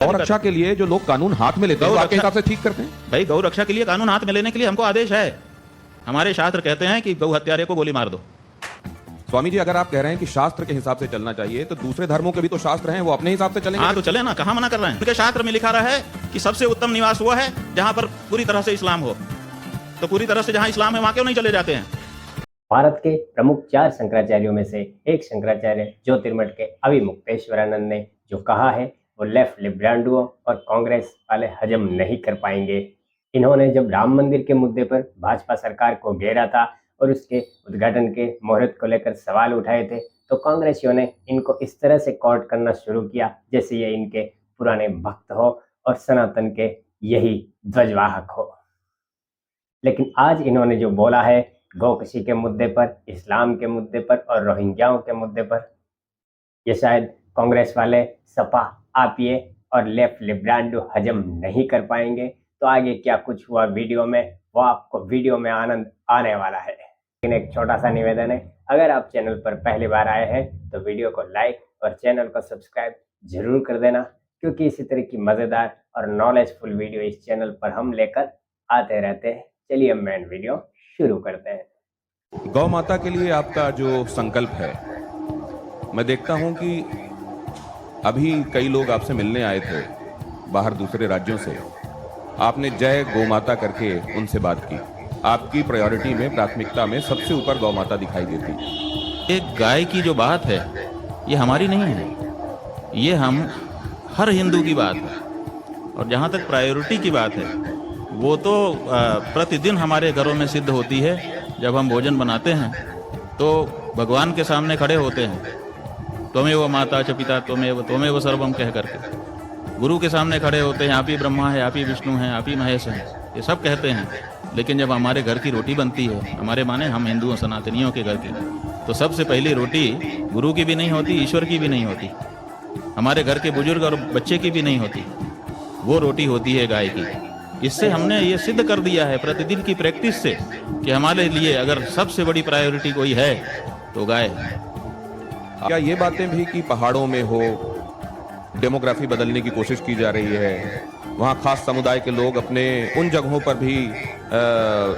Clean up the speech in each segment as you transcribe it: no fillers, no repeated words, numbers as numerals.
गौ रक्षा के लिए जो लोग कानून हाथ में लेते हैं, वो आपके हिसाब से ठीक करते हैं? भाई गौ रक्षा के लिए कानून हाथ में लेने के लिए हमको आदेश है। हमारे शास्त्र कहते हैं कि गौ हत्यारे को गोली मार दो। स्वामी जी, अगर आप कह रहे हैं कि शास्त्र के हिसाब से चलना चाहिए, तो दूसरे धर्मों के भी तो शास्त्र हैं, वो अपने हिसाब से चलेंगे। हाँ तो चले ना, कहाँ मना कर रहे हैं? उनके शास्त्र में लिखा रहा है कि सबसे उत्तम निवास वो है जहाँ पर पूरी तरह से इस्लाम हो। तो पूरी तरह से जहाँ इस्लाम है वहाँ क्यों नहीं चले जाते हैं? भारत के प्रमुख 4 शंकराचार्यों में से एक शंकराचार्य ज्योतिर्मठ के अभिमुक्तेश्वरानंद ने जो कहा है वो लेफ्ट लिब्रांडुओं और कांग्रेस वाले हजम नहीं कर पाएंगे। इन्होंने जब राम मंदिर के मुद्दे पर भाजपा सरकार को घेरा था और उसके उद्घाटन के मुहूर्त को लेकर सवाल उठाए थे, तो कांग्रेसियों ने इनको इस तरह से कोट करना शुरू किया जैसे ये इनके पुराने भक्त हो और सनातन के यही ध्वजवाहक हो। लेकिन आज इन्होंने जो बोला है गौकशी के मुद्दे पर, इस्लाम के मुद्दे पर और रोहिंग्याओं के मुद्दे पर, ये शायद कांग्रेस वाले, सपा, आरपीए और लेफ्ट लिब्रांडो हजम नहीं कर पाएंगे। तो आगे क्या कुछ हुआ वीडियो में, वो आपको वीडियो में आनंद आने वाला है। लेकिन एक छोटा सा निवेदन है, अगर आप चैनल पर पहली बार आए हैं तो वीडियो को लाइक और चैनल को सब्सक्राइब जरूर कर देना, क्योंकि इसी तरह की मज़ेदार और नॉलेजफुल वीडियो इस चैनल पर हम लेकर आते रहते हैं। चलिए मेन वीडियो शुरू करते हैं। गौ माता के लिए आपका जो संकल्प है, मैं देखता हूं कि अभी कई लोग आपसे मिलने आए थे बाहर दूसरे राज्यों से। आपने जय गौ माता करके उनसे बात की। आपकी प्रायोरिटी में, प्राथमिकता में सबसे ऊपर गौ माता दिखाई देती। एक गाय की जो बात है ये हमारी नहीं है, ये हम हर हिंदू की बात है। और जहाँ तक प्रायोरिटी की बात है वो तो प्रतिदिन हमारे घरों में सिद्ध होती है। जब हम भोजन बनाते हैं तो भगवान के सामने खड़े होते हैं, त्वमेव माता च पिता त्वमेव सर्वम कह करके गुरु के सामने खड़े होते हैं। आप ही ब्रह्मा है, आप ही विष्णु हैं, आप ही महेश हैं, ये सब कहते हैं। लेकिन जब हमारे घर की रोटी बनती है, हमारे माने हम हिंदुओं सनातनियों के घर की, तो सबसे पहली रोटी गुरु की भी नहीं होती, ईश्वर की भी नहीं होती, हमारे घर के बुजुर्ग और बच्चे की भी नहीं होती, वो रोटी होती है गाय की। इससे हमने ये सिद्ध कर दिया है प्रतिदिन की प्रैक्टिस से कि हमारे लिए अगर सबसे बड़ी प्रायोरिटी कोई है तो गाय। क्या ये बातें भी कि पहाड़ों में हो डेमोग्राफी बदलने की कोशिश की जा रही है, वहाँ खास समुदाय के लोग अपने उन जगहों पर भी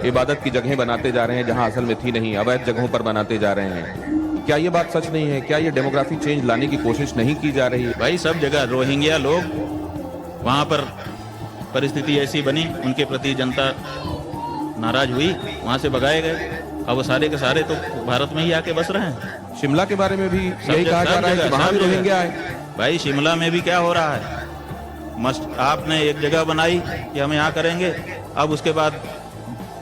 इबादत की जगहें बनाते जा रहे हैं जहाँ असल में थी नहीं, अवैध जगहों पर बनाते जा रहे हैं? क्या ये बात सच नहीं है? क्या ये डेमोग्राफी चेंज लाने की कोशिश नहीं की जा रही है? भाई सब जगह रोहिंग्या लोग, वहाँ पर परिस्थिति ऐसी बनी, उनके प्रति जनता नाराज हुई, वहाँ से भगाए गए। अब वो सारे के सारे तो भारत में ही आके बस रहे हैं। शिमला के बारे में भी यही कहा जा रहा है कि वहाँ भी रोहिंग्या है। भाई शिमला में भी क्या हो रहा है, आपने एक जगह बनाई कि हम यहाँ करेंगे, अब उसके बाद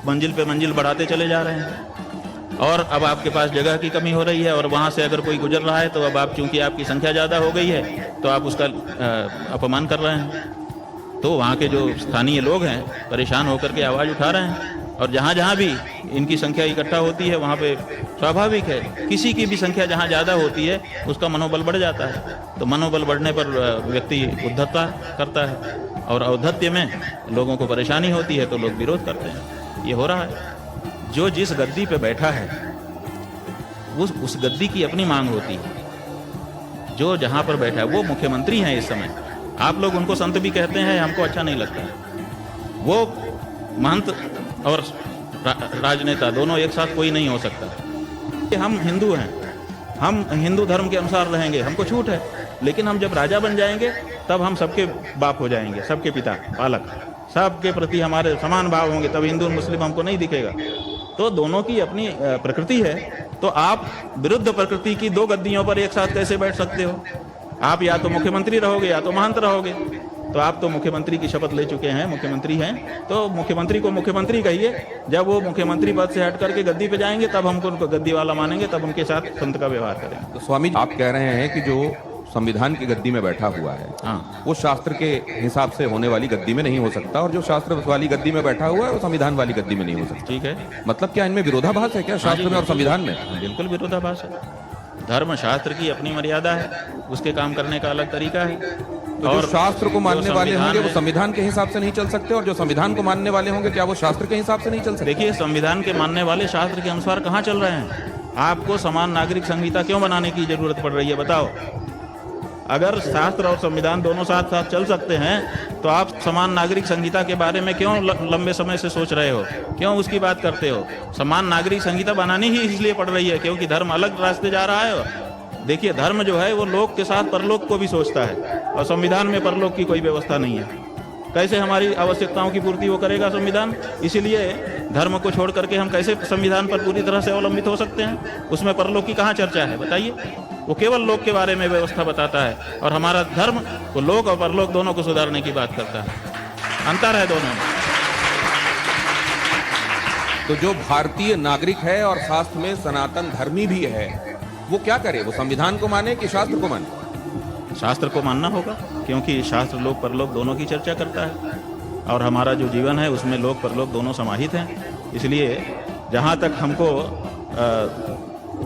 मंजिल पे मंजिल बढ़ाते चले जा रहे हैं। और अब आपके पास जगह की कमी हो रही है, और वहाँ से अगर कोई गुजर रहा है तो अब आप, चूंकि आपकी संख्या ज़्यादा हो गई है, तो आप उसका अपमान कर रहे हैं। तो वहाँ के जो स्थानीय लोग हैं परेशान होकर के आवाज़ उठा रहे हैं। और जहाँ जहाँ भी इनकी संख्या इकट्ठा होती है वहाँ पे स्वाभाविक है, किसी की भी संख्या जहाँ ज़्यादा होती है उसका मनोबल बढ़ जाता है। तो मनोबल बढ़ने पर व्यक्ति उद्धतता करता है, और औद्धत्य में लोगों को परेशानी होती है तो लोग विरोध करते हैं। ये हो रहा है। जो जिस गद्दी पे बैठा है उस गद्दी की अपनी मांग होती है। जो जहाँ पर बैठा है वो मुख्यमंत्री हैं इस समय। आप लोग उनको संत भी कहते हैं, हमको अच्छा नहीं लगता। वो महंत और राजनेता दोनों एक साथ कोई नहीं हो सकता। हम हिंदू हैं, हम हिंदू धर्म के अनुसार रहेंगे, हमको छूट है। लेकिन हम जब राजा बन जाएंगे तब हम सबके बाप हो जाएंगे, सबके पिता, पालक, सबके प्रति हमारे समान भाव होंगे, तब हिंदू और मुस्लिम हमको नहीं दिखेगा। तो दोनों की अपनी प्रकृति है। तो आप विरुद्ध प्रकृति की दो गद्दियों पर एक साथ कैसे बैठ सकते हो? आप या तो मुख्यमंत्री रहोगे या तो महंत रहोगे। तो आप तो मुख्यमंत्री की शपथ ले चुके हैं, मुख्यमंत्री हैं, तो मुख्यमंत्री को मुख्यमंत्री कहिए। जब वो मुख्यमंत्री पद से हट करके गद्दी पे जाएंगे तब हमको उनको गद्दी वाला मानेंगे, तब उनके साथ संत का व्यवहार करेंगे। तो स्वामी जी, आप कह रहे हैं कि जो संविधान की गद्दी में बैठा हुआ है, हाँ, वो शास्त्र के हिसाब से होने वाली गद्दी में नहीं हो सकता, और जो शास्त्र वाली गद्दी में बैठा हुआ है वो संविधान वाली गद्दी में नहीं हो सकता। ठीक है। मतलब क्या इनमें विरोधाभास है क्या, शास्त्र में और संविधान में? बिल्कुल विरोधाभास है। धर्म शास्त्र की अपनी मर्यादा है, उसके काम करने का अलग तरीका है। तो और जो शास्त्र को मानने वाले होंगे वो है, संविधान के हिसाब से नहीं चल सकते, और जो संविधान को मानने वाले होंगे क्या वो शास्त्र के हिसाब से नहीं चल सकते? देखिए, संविधान के मानने वाले शास्त्र के अनुसार कहाँ चल रहे हैं। आपको समान नागरिक संहिता क्यों बनाने की जरूरत पड़ रही है, बताओ? अगर शास्त्र और संविधान दोनों साथ साथ चल सकते हैं तो आप समान नागरिक संहिता के बारे में क्यों लंबे समय से सोच रहे हो, क्यों उसकी बात करते हो? समान नागरिक संहिता बनानी ही इसलिए पड़ रही है क्योंकि धर्म अलग रास्ते जा रहा है। देखिए, धर्म जो है वो लोक के साथ परलोक को भी सोचता है और संविधान में परलोक की कोई व्यवस्था नहीं है। कैसे हमारी आवश्यकताओं की पूर्ति वो करेगा संविधान? इसीलिए धर्म को छोड़ करके हम कैसे संविधान पर पूरी तरह से अवलंबित हो सकते हैं? उसमें परलोक की कहाँ चर्चा है, बताइए? वो केवल लोक के बारे में व्यवस्था बताता है और हमारा धर्म वो लोक और परलोक दोनों को सुधारने की बात करता है। अंतर है दोनों में। तो जो भारतीय नागरिक है और शास्त्र में सनातन धर्मी भी है, वो क्या करे? वो संविधान को माने कि शास्त्र को माने? शास्त्र को मानना होगा क्योंकि शास्त्र लोक परलोक दोनों की चर्चा करता है और हमारा जो जीवन है उसमें लोक परलोक दोनों समाहित हैं। इसलिए जहाँ तक हमको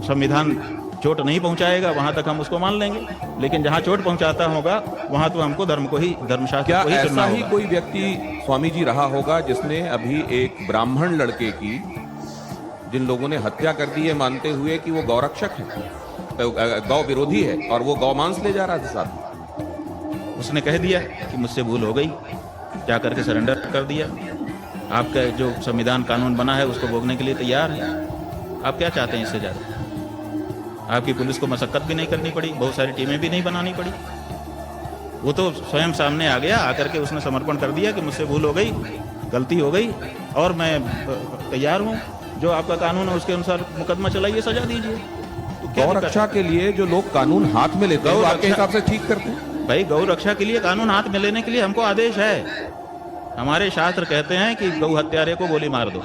संविधान चोट नहीं पहुँचाएगा वहाँ तक हम उसको मान लेंगे, लेकिन जहाँ चोट पहुँचाता होगा वहाँ तो हमको धर्म को ही, धर्मशास्त्र को ही सुनना ऐसा होगा। ही कोई व्यक्ति स्वामी जी रहा होगा जिसने अभी एक ब्राह्मण लड़के की, जिन लोगों ने हत्या कर दी है मानते हुए कि वो गौरक्षक है, गौ विरोधी है और वो गौ मांस ले जा रहा था साथ, उसने कह दिया कि मुझसे भूल हो गई, जा करके सरेंडर कर दिया। आपका जो संविधान कानून बना है उसको भोगने के लिए तैयार है। आप क्या चाहते हैं इससे ज़्यादा? आपकी पुलिस को मशक्कत भी नहीं करनी पड़ी, बहुत सारी टीमें भी नहीं बनानी पड़ी। वो तो स्वयं सामने आ गया, आकर के उसने समर्पण कर दिया कि मुझसे भूल हो गई, गलती हो गई और मैं तैयार हूँ, जो आपका कानून है उसके अनुसार मुकदमा चलाइए, सजा दीजिए। गौ रक्षा के लिए जो लोग कानून हाथ में लेते हैं वो आपके हिसाब से ठीक करते हैं? भाई, गौ रक्षा के लिए कानून हाथ में लेने के लिए हमको आदेश है। हमारे शास्त्र कहते हैं कि गौ हत्यारे को गोली मार दो,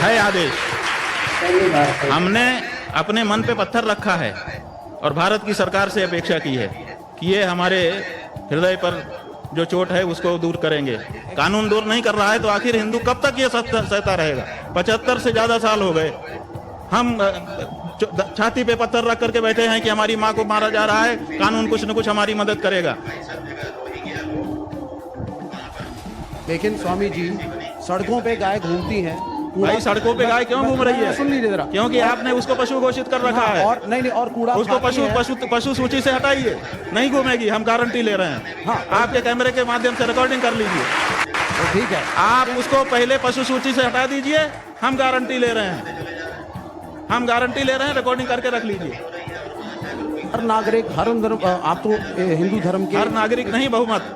है आदेश। हमने अपने मन पे पत्थर रखा है और भारत की सरकार से अपेक्षा की है कि ये हमारे हृदय पर जो चोट है उसको दूर करेंगे। कानून दूर नहीं कर रहा है तो आखिर हिंदू कब तक ये सहता रहेगा? 75 से ज्यादा साल हो गए हम छाती पे पत्थर रख करके बैठे हैं कि हमारी माँ को मारा जा रहा है, कानून कुछ न कुछ हमारी मदद करेगा। लेकिन स्वामी जी, सड़कों पे गाय घूमती हैं। भाई, सड़कों पे गाय क्यों घूम रही है? सुन लीजिए जरा। क्योंकि आपने उसको पशु घोषित कर रखा है। और नहीं और कूड़ा उसको खाती है। पशु सूची से हटाइए, नहीं घूमेगी, हम गारंटी ले रहे हैं। हाँ। आपके कैमरे के माध्यम से रिकॉर्डिंग कर लीजिए। तो ठीक है, आप उसको पहले पशु सूची से हटा दीजिए, हम गारंटी ले रहे हैं, हम गारंटी ले रहे हैं, रिकॉर्डिंग करके रख लीजिए। हर नागरिक, हर धर्म, आप तो हिंदू धर्म के हर नागरिक नहीं, बहुमत।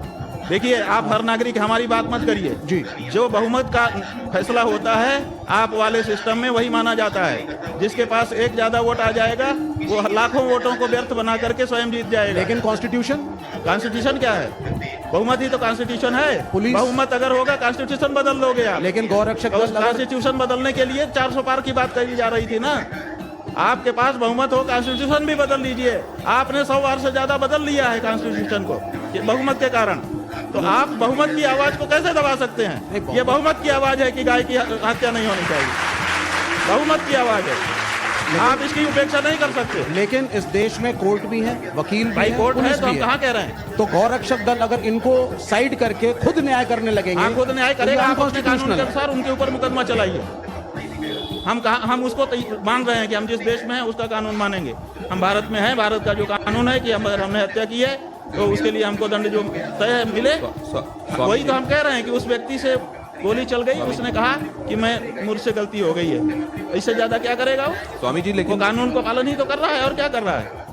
देखिए, आप हर नागरिक हमारी बात मत करिए जी। जो बहुमत का फैसला होता है आप वाले सिस्टम में वही माना जाता है। जिसके पास एक ज्यादा वोट आ जाएगा वो लाखों वोटों को व्यर्थ बना करके स्वयं जीत जाएगा। लेकिन कॉन्स्टिट्यूशन क्या है? बहुमत ही तो कॉन्स्टिट्यूशन है। पुलिस- बहुमत अगर होगा कॉन्स्टिट्यूशन बदल लोगे आप। लेकिन गौरक्षक दल अगर- कॉन्स्टिट्यूशन बदलने के लिए 400 पार की बात कही जा रही थी ना। आपके पास बहुमत हो, कॉन्स्टिट्यूशन भी बदल लीजिए। आपने 100 बार से ज्यादा बदल लिया है कॉन्स्टिट्यूशन को बहुमत के कारण। तो आप बहुमत की आवाज को कैसे दबा सकते हैं? ये बहुमत की आवाज है कि गाय की हत्या नहीं होनी चाहिए, बहुमत की आवाज है। आप इसकी उपेक्षा नहीं कर सकते। लेकिन इस देश में कोर्ट भी है, वकील भी भाई, है, कोर्ट पुलिस है तो हम भी कहाँ कह रहे हैं? तो गौरक्षक दल अगर इनको साइड करके खुद न्याय करने लगेंगे, हाँ, खुद न्याय करेगा। तो आप अपने कानून के unconstitutional है। अनुसार उनके ऊपर मुकदमा चलाइए। हम उसको मान रहे हैं कि हम जिस देश में हैं उसका कानून मानेंगे। हम भारत में हैं, भारत का जो कानून है कि अगर हमने हत्या की है तो उसके लिए हमको दंड जो तय मिले, वही तो हम कह रहे हैं कि उस व्यक्ति से गोली चल गई, उसने कहा कि मैं मुझसे गलती हो गई है। इससे ज्यादा क्या करेगा वो? स्वामी जी, वो लेकिन कानून को पालन ही तो कर रहा है और क्या कर रहा है?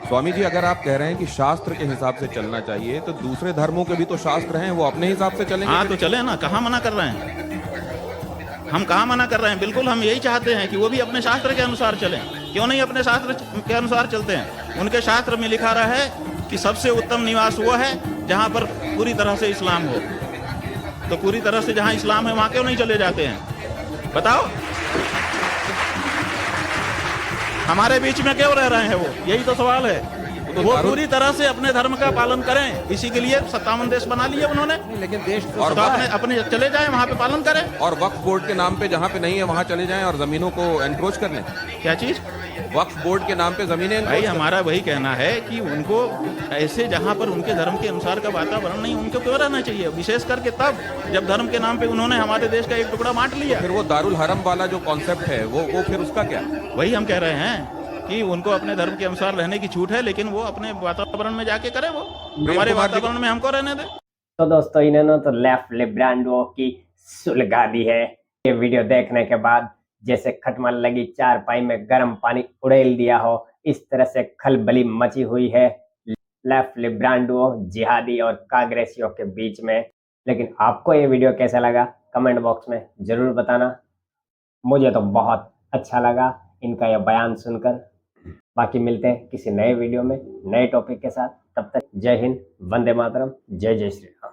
स्वामी जी, अगर आप कह रहे हैं कि शास्त्र के हिसाब से चलना चाहिए तो दूसरे धर्मों के भी तो शास्त्र हैं, वो अपने हिसाब से चलेंगे। हाँ, तो चले ना, कहाँ मना कर रहे हैं? हम कहाँ मना कर रहे हैं? बिल्कुल हम यही चाहते हैं कि वो भी अपने शास्त्र के अनुसार चलें। क्यों नहीं अपने शास्त्र के अनुसार चलते हैं? उनके शास्त्र में लिखा रहा है कि सबसे उत्तम निवास वो है जहाँ पर पूरी तरह से इस्लाम हो। तो पूरी तरह से जहाँ इस्लाम है वहाँ क्यों नहीं चले जाते हैं? बताओ, हमारे बीच में क्यों रह रहे हैं वो? यही तो सवाल है। वो पूरी तरह से अपने धर्म का पालन करें, इसी के लिए 57 देश बना लिए उन्होंने। लेकिन देश तो और तो अपने चले जाएं वहाँ पे पालन करें। और वक्फ बोर्ड के नाम पे जहाँ पे नहीं है वहाँ चले जाएं और जमीनों को एनक्रोच कर लें। क्या चीज? वक्फ बोर्ड के नाम पे जमीनें भाई, हमारा वही कहना है कि उनको ऐसे जहाँ पर उनके धर्म के अनुसार का वातावरण नहीं, उनको क्यों रहना चाहिए? विशेष करके तब जब धर्म के नाम पे उन्होंने हमारे देश का एक टुकड़ा बांट लिया। फिर वो दारुल हरम वाला जो कॉन्सेप्ट है वो फिर उसका क्या? वही हम कह रहे हैं कि उनको अपने धर्म के अनुसार रहने की छूट है, लेकिन वो अपने वातावरण में जाके करे, वो हमारे कुमार जी को- वातावरण में हमको रहने दे। तो दोस्तों इन्होंने तो लेफ्ट लिब्रांडो की सुलगा दी है। ये वीडियो देखने के बाद जैसे खटमल लगी चारपाई में गर्म पानी उड़ेल दिया हो, इस तरह से खलबली मची हुई है लेफ्ट लिब्रांडो जिहादी और कांग्रेसियों के बीच में। लेकिन आपको ये वीडियो कैसा लगा कमेंट बॉक्स में जरूर बताना। मुझे तो बहुत अच्छा लगा इनका यह बयान सुनकर। बाकी मिलते हैं किसी नए वीडियो में नए टॉपिक के साथ, तब तक जय हिंद, वंदे मातरम, जय जय श्री राम।